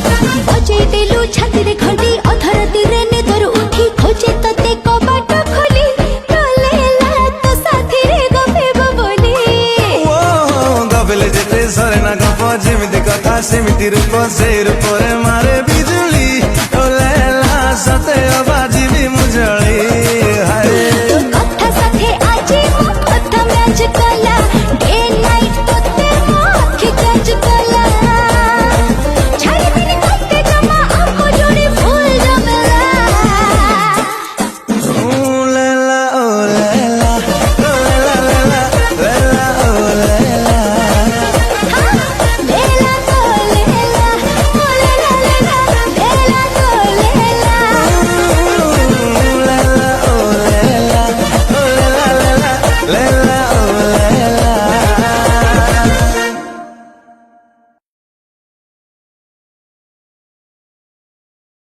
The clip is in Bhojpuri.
बजे देलु छाती रे घड़ी अधर तीरे निदर उठी खोजे तते कबाट खोली तलेला तो साथी रे गफेब बोली ओ गफले जेते सरे ना गप जेमिति कथा सेमिति रूप से रूपरे मारे बिजुली ओ लेला सते